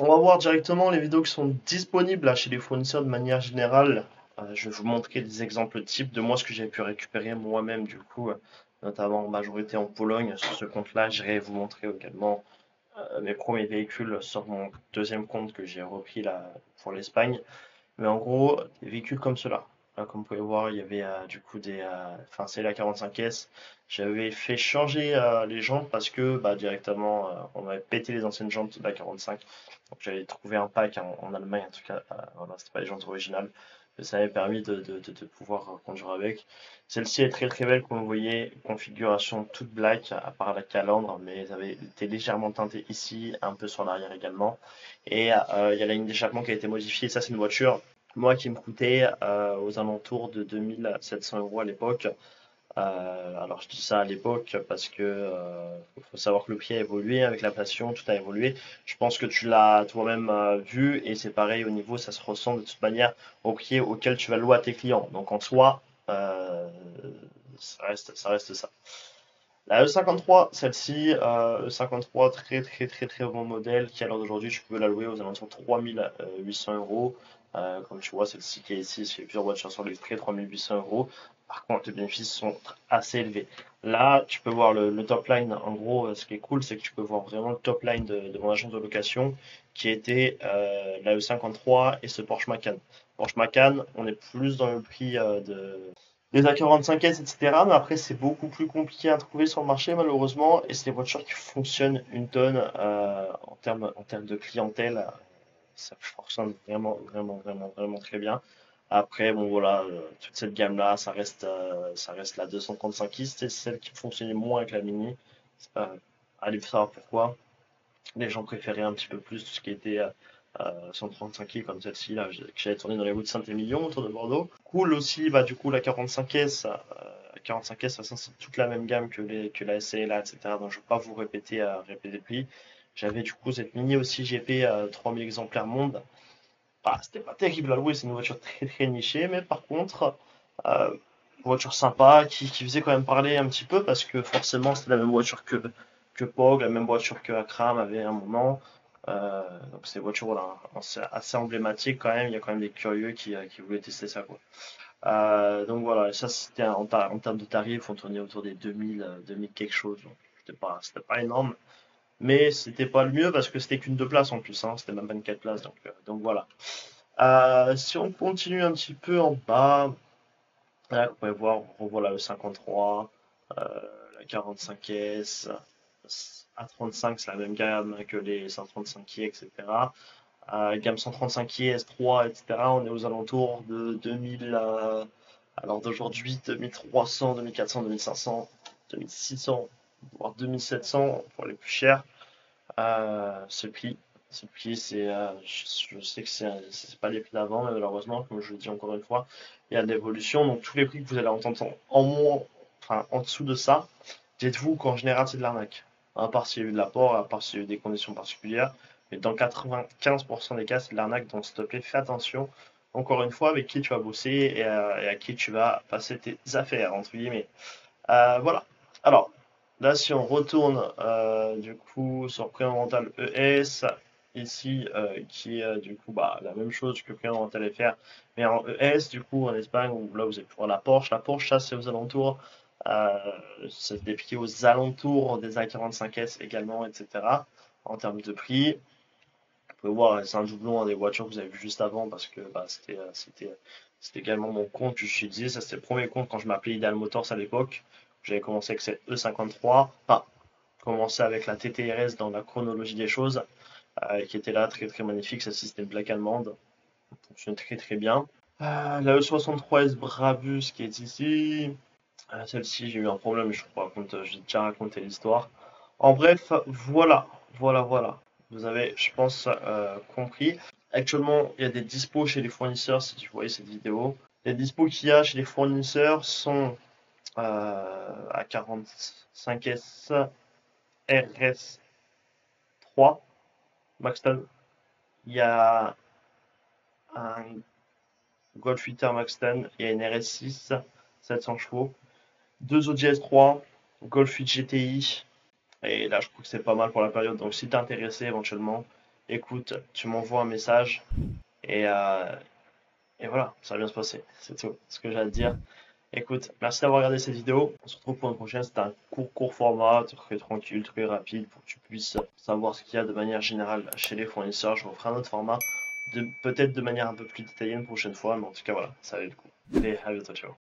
On va voir directement les vidéos qui sont disponibles là, chez les fournisseurs de manière générale. Je vais vous montrer des exemples types de moi, ce que j'ai pu récupérer moi-même, du coup, notamment en majorité en Pologne. Sur ce compte-là, j'irai vous montrer également mes premiers véhicules sur mon deuxième compte que j'ai repris là pour l'Espagne. Mais en gros, des véhicules comme cela. Là, comme vous pouvez voir, il y avait du coup enfin, c'est la 45S. J'avais fait changer les jantes parce que bah, directement, on avait pété les anciennes jantes de la 45. Donc j'avais trouvé un pack en Allemagne, en tout cas, voilà, c'était pas les jantes originales. Mais ça avait permis de pouvoir conduire avec. Celle-ci est très très belle, comme vous voyez, configuration toute black, à part la calandre, mais elle avait été légèrement teintée ici, un peu sur l'arrière également. Et il y a la ligne d'échappement qui a été modifiée. Ça, c'est une voiture, moi, qui me coûtait aux alentours de 2 700 € à l'époque. Alors, je dis ça à l'époque parce que faut savoir que le prix a évolué avec l'inflation, tout a évolué. Je pense que tu l'as toi-même vu et c'est pareil au niveau, ça se ressent de toute manière au prix auquel tu vas louer à tes clients. Donc, en soi, ça reste ça. La E53, celle-ci, E53, très très très très bon modèle qui à l'heure d'aujourd'hui tu peux la louer aux alentours de 3 800 €. Comme tu vois, celle-ci qui est ici, j'ai plusieurs voitures sur le prix, 3 800 €. Par contre, les bénéfices sont assez élevés. Là, tu peux voir le top line. En gros, ce qui est cool, c'est que tu peux voir vraiment le top line de mon agence de location qui était la E53 et ce Porsche Macan. Porsche Macan, on est plus dans le prix des A45S, etc. Mais après, c'est beaucoup plus compliqué à trouver sur le marché, malheureusement. Et c'est des voitures qui fonctionnent une tonne en termes de clientèle. Ça fonctionne vraiment, vraiment, vraiment, vraiment très bien. Après, bon, voilà, toute cette gamme-là, ça reste la 235i. C'est celle qui fonctionnait moins avec la Mini. Euh, Allez savoir pourquoi. Les gens préféraient un petit peu plus tout ce qui était 135i comme celle-ci là, que j'avais tourné dans les routes de Saint-Émilion autour de Bordeaux. Cool aussi, bah du coup la 45S, la 45S, c'est toute la même gamme que la SLA, etc. Donc je ne vais pas vous répéter le prix. J'avais du coup cette Mini aussi GP 3000 exemplaires monde. Bah, c'était pas terrible à louer, c'est une voiture très très nichée, mais par contre, voiture sympa qui faisait quand même parler un petit peu parce que forcément c'était la même voiture que Pog, la même voiture que Akram avait à un moment. Donc c'est des voitures voilà, assez emblématiques quand même, il y a quand même des curieux qui voulaient tester ça quoi. Donc voilà, ça c'était en termes de tarifs, on tournait autour des 2000, 2000 quelque chose, donc c'était pas énorme. Mais c'était pas le mieux parce que c'était qu'une deux places en plus, hein, c'était même pas une quatre places, donc voilà. Si on continue un petit peu en bas, là, vous pouvez voir, on revoit la E53, la 45S, A35, c'est la même gamme que les 135i, etc. Gamme 135i, S3, etc. On est aux alentours de 2000, alors d'aujourd'hui, 2300, 2400, 2500, 2600, voire 2700 pour les plus chers. Ce prix, je sais que c'est pas les prix d'avant, mais malheureusement, comme je le dis encore une fois, il y a de l'évolution. Donc tous les prix que vous allez entendre en moins, enfin en dessous de ça, dites-vous qu'en général c'est de l'arnaque. À part s'il y a eu de l'apport, à part s'il y a eu des conditions particulières, mais dans 95% des cas c'est de l'arnaque. Donc s'il te plaît, fais attention. Encore une fois, avec qui tu vas bosser et à qui tu vas passer tes affaires entre guillemets. Voilà. Alors, là, si on retourne du coup sur prénom mental ES, ici, qui est du coup bah, la même chose que prénom mental FR, mais en ES, du coup, en Espagne, où là, vous êtes pour la Porsche. La Porsche, ça, c'est aux alentours, euh, c'est des prix aux alentours des A45S également, etc. En termes de prix. Vous pouvez voir, c'est un doublon des voitures que vous avez vu juste avant parce que bah, c'était également mon compte que j'utilisais. Ça, c'était le premier compte quand je m'appelais Ideal Motors à l'époque. J'avais commencé avec cette E53, enfin, commencé avec la TTRS dans la chronologie des choses, qui était là, très très magnifique. Celle-ci, c'était une black allemande, fonctionne très très bien. La E63S Brabus qui est ici. Celle-ci, j'ai eu un problème, je vous raconte, j'ai déjà raconté l'histoire. En bref, voilà, voilà, voilà. Vous avez, je pense, compris. Actuellement, il y a des dispos chez les fournisseurs, si tu voyais cette vidéo. Les dispos qu'il y a chez les fournisseurs sont à 45S RS3 Maxton. Il y a un Golf 8R Maxton, il y a une RS6 700 chevaux, deux Audi S3, Golf 8 GTI. Et là, je trouve que c'est pas mal pour la période. Donc, si t'es intéressé éventuellement, écoute, tu m'envoies un message et, euh, et voilà, ça va bien se passer. C'est tout ce que j'ai à te dire. Écoute, merci d'avoir regardé cette vidéo. On se retrouve pour une prochaine. C'était un court format, très tranquille, très rapide pour que tu puisses savoir ce qu'il y a de manière générale chez les fournisseurs. Je referai un autre format, peut-être de manière un peu plus détaillée une prochaine fois, mais en tout cas voilà, ça va être cool. Allez, à bientôt, ciao.